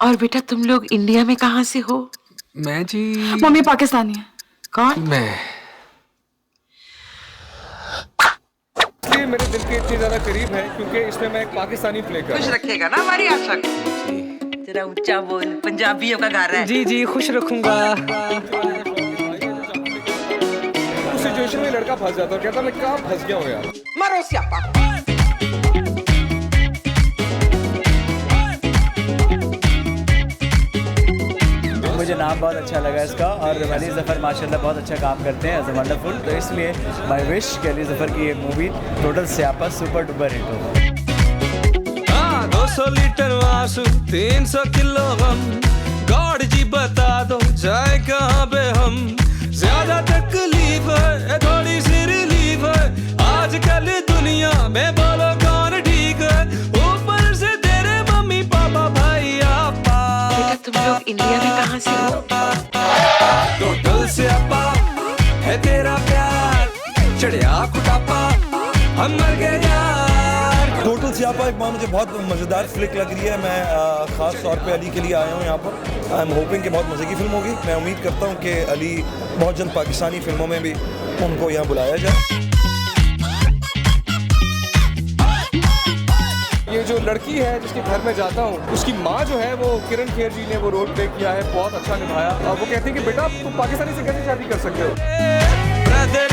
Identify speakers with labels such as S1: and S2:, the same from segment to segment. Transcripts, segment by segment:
S1: और बेटा तुम लोग इंडिया में कहाँ से हो?
S2: मैं जी
S3: मम्मी पाकिस्तानी है।
S1: कौन?
S2: मैं
S4: इसलिए मेरे दिल के इतनी ज्यादा करीब है क्योंकि इसमें मैं एक पाकिस्तानी प्ले कर
S1: खुश
S4: रहा
S1: रखेगा ना हमारी आशा को। जरा ऊंचा बोल, पंजाबियों का घर है।
S2: जी जी खुश रखूंगा।
S4: उस सिचुएशन में लड़का फंस जाता और कहता मैं कहाँ फंस गया हूँ यार।
S1: मारो स्यापा।
S5: मुझे नाम बहुत अच्छा लगा इसका और अली ज़फ़र माशाल्लाह बहुत अच्छा काम करते हैं एज अ वंडरफुल, तो इसलिए माय विश कि अली ज़फ़र की ये मूवी टोटल स्यापा सुपर डुपर हिट हो।
S2: 200 लीटर आंसू 300 किलो गम, गॉड जी बता दो जाए कहाँ पे हम। ज्यादा तकलीफ है थोड़ी सी रिलीफ है, आजकल दुनिया में बोलो कौन ठीक है। ऊपर से तेरे मम्मी पापा भाई आपा।
S1: बेटा तुम लोग इंडिया में कहाँ से हो?
S2: टोटल स्यापा है तेरा प्यार, चढ़िया कुटापा हम मर गए यार।
S6: टोटल स्यापा एक बार मुझे बहुत मज़ेदार फ्लिक लग रही है। मैं ख़ास तौर पे अली के लिए आया हूँ यहाँ पर। आई एम होपिंग कि बहुत मज़े की फिल्म होगी। मैं उम्मीद करता हूँ कि अली बहुत जल्द पाकिस्तानी फिल्मों में भी उनको यहाँ बुलाया जाए।
S4: ये जो लड़की है जिसके घर में जाता हूँ उसकी माँ जो है वो किरण खेर जी ने वो रोल प्ले किया है, बहुत अच्छा निभाया। और वो कहती है कि बेटा तुम पाकिस्तानी से कैसे शादी कर सकते हो।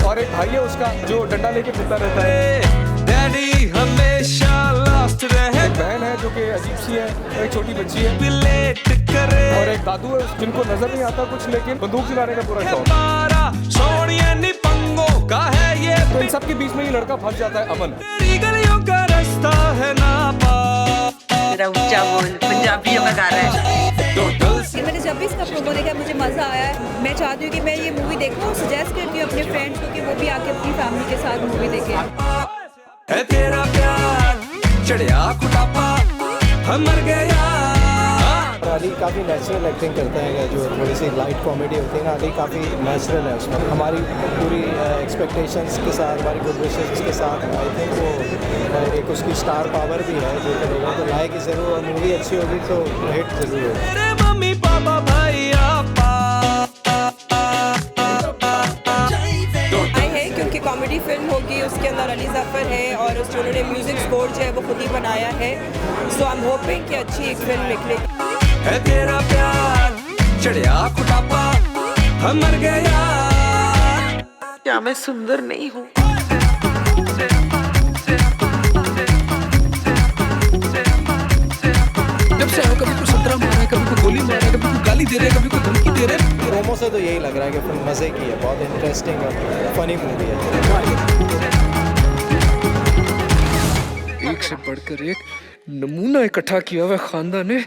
S4: और एक भाई है उसका जो डंडा लेके फिरता रहता है।
S2: डैडी हमेशा लास्ट रहे।
S4: एक बहन है जो कि अजीब सी है और एक छोटी बच्ची है
S2: रिलेट करे।
S4: और एक दादू है जिनको नजर नहीं आता कुछ लेकिन बंदूक चलाने का पूरा शौक।
S2: हमारा सोनिया निपंगों का है ये।
S4: तो इन सब के बीच में ये लड़का फंस जाता है अमन।
S2: तेरी गलियों का रास्ता है ना पार।
S1: जरा ऊंचा बोल, पंजाबियों का घर है।
S2: टोटल
S7: मैंने जब भी इसका प्रोमो देखा मुझे मज़ा आया है। मैं चाहती हूँ कि मैं ये मूवी देखूँ और सजेस्ट करती हूँ अपने फ्रेंड्स को कि वो भी आके अपनी फैमिली के साथ मूवी देखें।
S2: है तेरा प्यार, चढ़िया कुटापा हम मर गए यार।
S8: अली काफ़ी नेचुरल एक्टिंग करता है, जो थोड़ी सी लाइट कॉमेडी होती है ना, अली काफ़ी नेचुरल है उसमें। हमारी पूरी एक्सपेक्टेशंस के साथ, हमारी गुड विशेस के साथ आई थिंक वो एक उसकी स्टार पावर भी है जो कि लोगों को लाएगी ज़रूर और मूवी अच्छी होगी तो हिट ज़रूर होगी।
S2: तेरे मम्मी पापा भाई आपा।
S7: आई है क्योंकि कॉमेडी फिल्म होगी, उसके अंदर अली ज़फ़र है और उसमें उन्होंने म्यूज़िक स्कोर जो है वो खुद ही बनाया है। सो आई एम होपिंग कि अच्छी एक फिल्म निकलेगी।
S2: है तेरा प्यार, चढ़िया कुटापा हम मर गए यार।
S1: क्या मैं सुंदर नहीं हूँ?
S2: जब से कभी कोई संतरा मारा है, कभी कोई गोली मारा है, कभी कोई गाली दे रहे हैं, कभी कोई धमकी दे रहे हैं।
S8: प्रोमो से तो यही लग रहा है कि फिल्म मज़े की है, बहुत इंटरेस्टिंग और फनी मूवी है।
S2: एक से बढ़कर एक नमूना इकट्ठा किया हुआ खानदान ने।